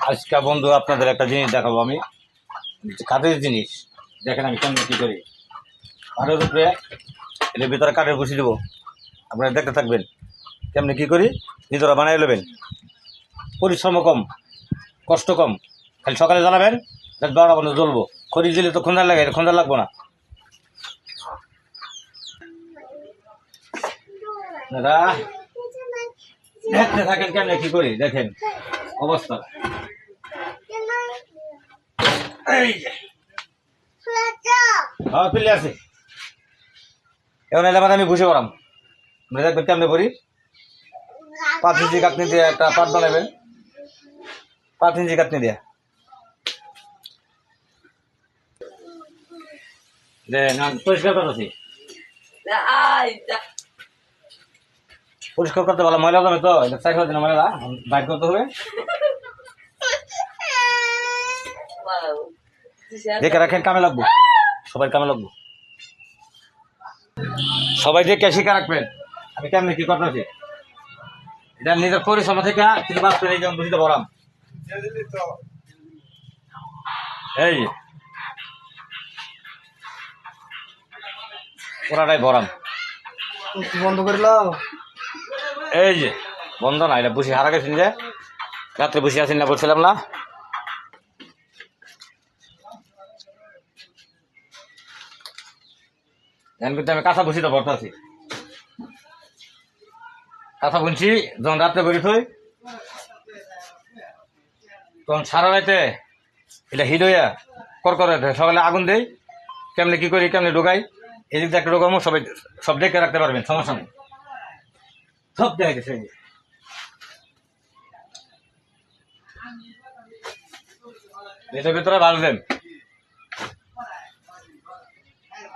আজকে বন্ধু আপনাদের একটা জিনিস দেখাবো আমি, কাঠের জিনিস। দেখেন আমি কেমন কী করি। কাঠের উপরে এর ভিতরে কাঠের বসিয়ে দেবো, আপনারা দেখতে থাকবেন কেমনি কী করি। নিজেরা বানিয়ে নেবেন, পরিশ্রম কম, কষ্ট কম। খালি সকালে জ্বালাবেন, রাত 12টা পর্যন্ত জ্বলবো। খড়ি দিলে তো খন্দার লাগে, খন্দার লাগবো না। দাদা দেখতে থাকেন কেমনি কী করি, দেখেন অবস্থা। এই যে হ্যাঁ ফিরে আছে, এখন এলাম আমি বসে পড়াম। দেখবেন কেমনে করি। 5 ইঞ্চি কাটনি দিয়ে একটা পাট বানাবেন, 5 ইঞ্চি কাটনি দিয়ে পরিষ্কার করতেছি। পরিষ্কার করতে ভালো ময়লা যাবে তো, চাই দিন ময়লা বাইর করতে হবে। দেখে রাখেন, কামে লাগবো, সবাই কামে লাগবো, সবাই দেখে শিখে রাখবেন আমি কেমনি কি করতেছি। এটা নিজের পরিশ্রম থেকে কিছু বাঁচতে নেই, যেমন বুঝতে পারাম। এই পুরাটাই ভরাম, বন্ধ করিল। এই যে বন্ধ না, এটা বসে হারা গেছেন যে রাত্রে বসে আসেন না, বলছিলাম না। কিন্তু আমি কাঁচা বসিতে ভরতেছি, কাঁচা বুনছি যখন রাত্রে বেরিয়ে থই, তখন সারা রাতে এটা হিট হইয়া করকরে সকালে আগুন দেই। কেমনি কি করি, কেমনি ঢোকাই, এদিক দিয়ে একটা ঢোকামো, সবাই সব দেখে রাখতে পারবেন, সমস্যা নেই, সব দেখা গেছে। এটার ভিতরে ভালো দেন,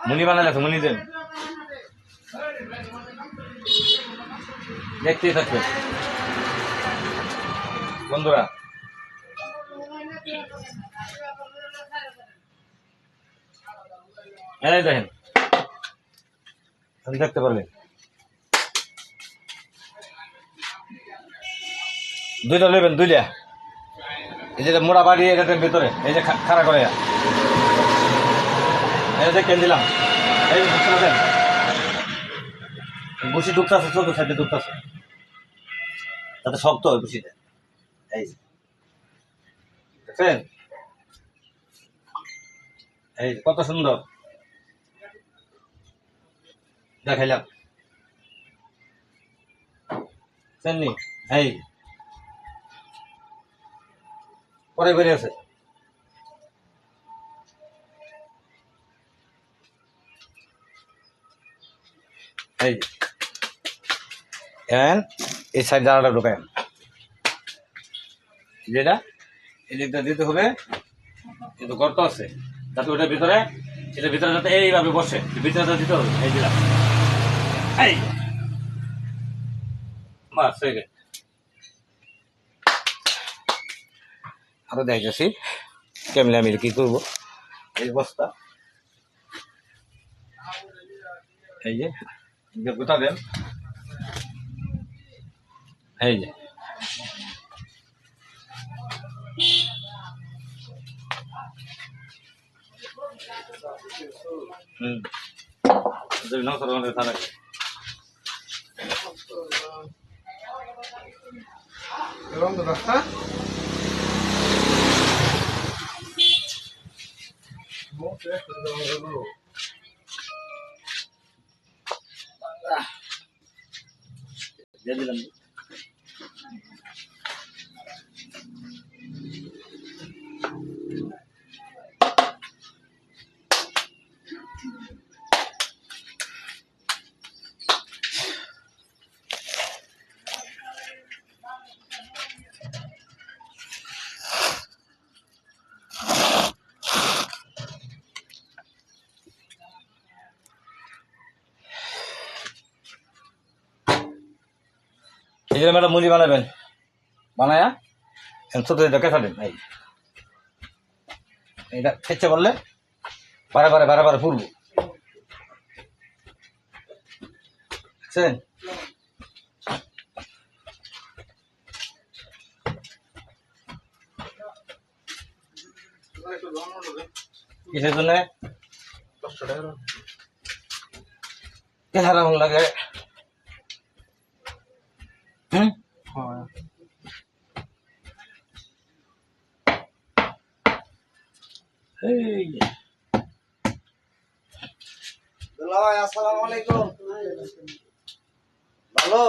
মুনি বানালে তো মুনি দেন, দেখতেই থাকবে বন্ধুরা। এই দেখেন দেখতে পারবেন, দুইটা নেবেন, দুইটা। এই যে মোড়া বাড়ি এটার ভিতরে এই যে খাড়া করে এই যে কেন দিলাম, এই যে বসি ঢুকতেছে, চোদ্দ সাইডে ঢুকতেছে, তাতে শক্ত হয় বসিতে। এই যে দেখছেন, এই কত সুন্দর দেখাইলাম। চেননি এই পরে বেরিয়ে আছে। এই এই সাইড দাঁড়াটা ঢোকায়, যেটা এই দিকটা দিতে হবে, কিন্তু গর্ত আছে যাতে ওটার ভিতরে, এটার ভিতরে যাতে এইভাবে বসে, ভিতরে দিতে হবে। এই দিলাম, এই বাস হয়ে গেছে। আরো দেখেছি কেমনি আমি কি করবো। এই বস্তা, এই যে গোটা দেন, এই যে রাস্তা দিয়ে দিলাম। এই জন্য একটা মুড়ি বানাবেন, বানায়া ছোট কেঁচা দেন। এই এটা খেচ্ছে বললে বারে বারে বারে বারে ফুলবো, বুঝছেন। কিসের জন্য কেহারা মন লাগে হুম এই দুলা ভাই আসসালামু আলাইকুম ভালো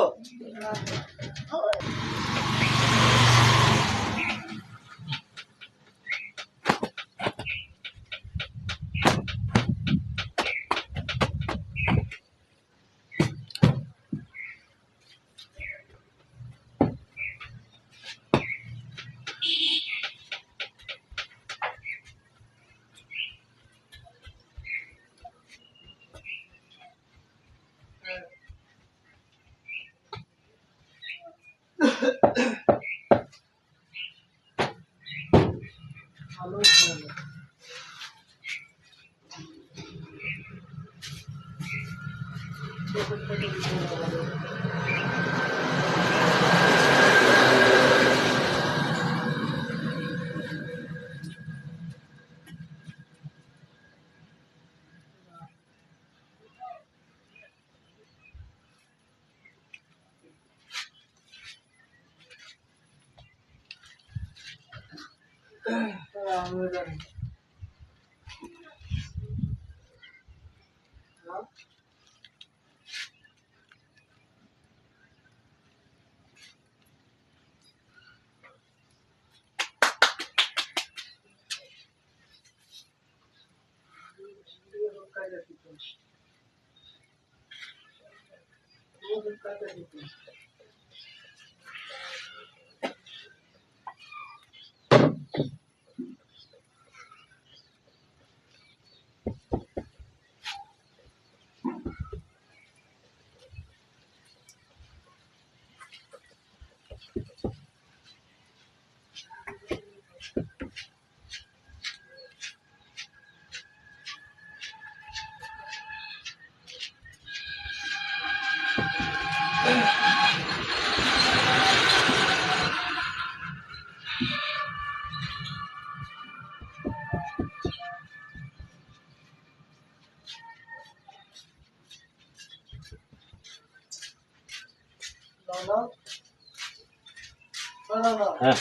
হ্যাঁ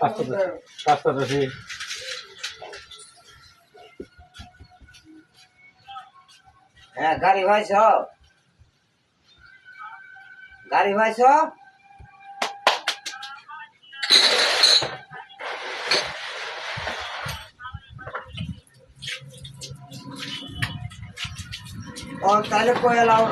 আস্তে আস্তে হ্যাঁ গাড়ি ভাইছ গাড়ি ভাইছ ও তাহলে কয়ে এলাও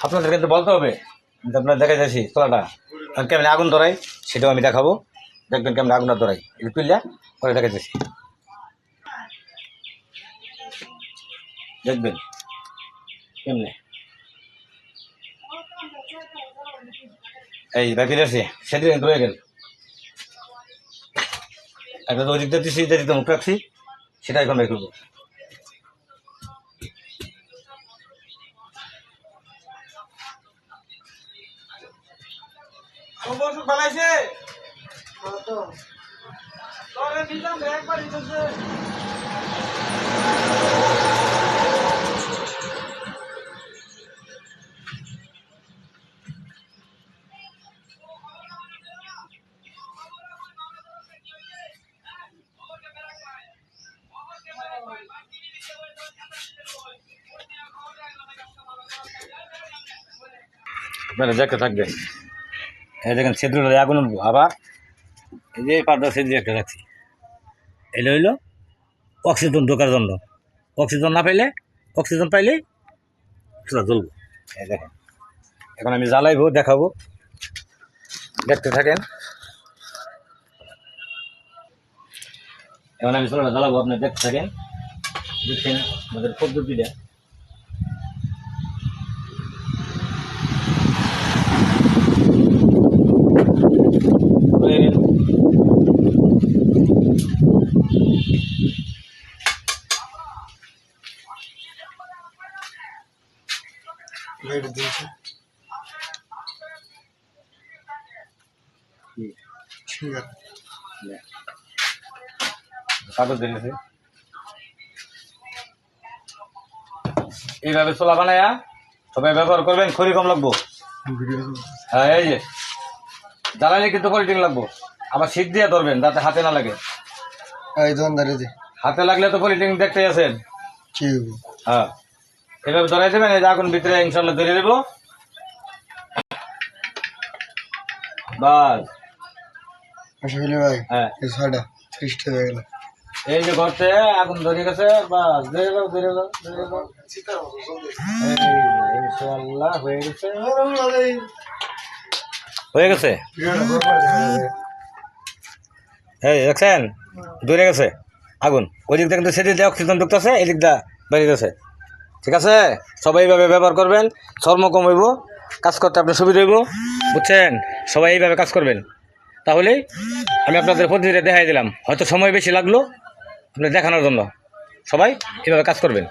আপনাদের কিন্তু বলতে হবে, কিন্তু আপনারা দেখা যাচ্ছি তোলাটা আর কেমন আগুন ধরাই সেটাও আমি দেখাবো। দেখবেন কেমন আগুনটা ধরাই, এটা তুললে পরে দেখা যাচ্ছি, দেখবেন কেমনে। এই ব্যাপারে আছে সেদিন রয়ে গেল একটা তো ওই দিকটা দিচ্ছি, এটা দিতে মুখ রাখছি, সেটা এখন বের করবো। আপনারা দেখতে থাকবেন। এই দেখেন সেদ্রুটা আগুন উঠবো, আবার এই যে পাটা সেদ্রি একটা রাখছি, এলো হইলো অক্সিজেন ঢোকার জন্য। অক্সিজেন না পাইলে, অক্সিজেন পাইলে সেটা জ্বলবো। এই দেখেন এখন আমি জ্বালাইবো, দেখাবো, দেখতে থাকেন। এখন আমি চুলাটা জ্বালাবো, আপনি দেখতে থাকেন, দেখছেন আমাদের পদ্ধতিটা। কাগজ দিয়েছে এইভাবে ছোলা বানায়া সবাই ব্যবহার করবেন, খড়ি কম লাগবো। হ্যাঁ এই যে জ্বালানি কিন্তু খড়ি ঠিক লাগবো, আবার শীত দিয়ে ধরবেন যাতে হাতে না লাগে। হাতে লাগলে তো পলিটিং দেখতে আছেন। হ্যাঁ এভাবে ধরাই দেবেন, এই যে আগুন ভিতরে ইনশাল্লাহ ধরে দেবো, বাস। হ্যাঁ এই যে ঘরতে আগুন ধরে গেছে, বাস ধরে যাও ধরে যাও ধরে যাও। ইনশাল্লাহ হয়ে গেছে, হয়ে গেছে। এই দেখছেন ধরে গেছে আগুন, ওই দিকটা কিন্তু সেদিক দিয়ে অক্সিজেন ঢুকতেছে, এই দিকটা বেরিয়ে গেছে। ঠিক আছে, সবাই এইভাবে ব্যবহার করবেন, চর্ম কম হইব, কাজ করতে আপনার সুবিধা হইব, বুঝছেন? সবাই এইভাবে কাজ করবেন, তাহলে আমি আপনাদের পদ্ধতিটা দেখাই দিলাম। হয়তো সময় বেশি লাগলো আপনার দেখানোর জন্য, সবাই এইভাবে কাজ করবেন।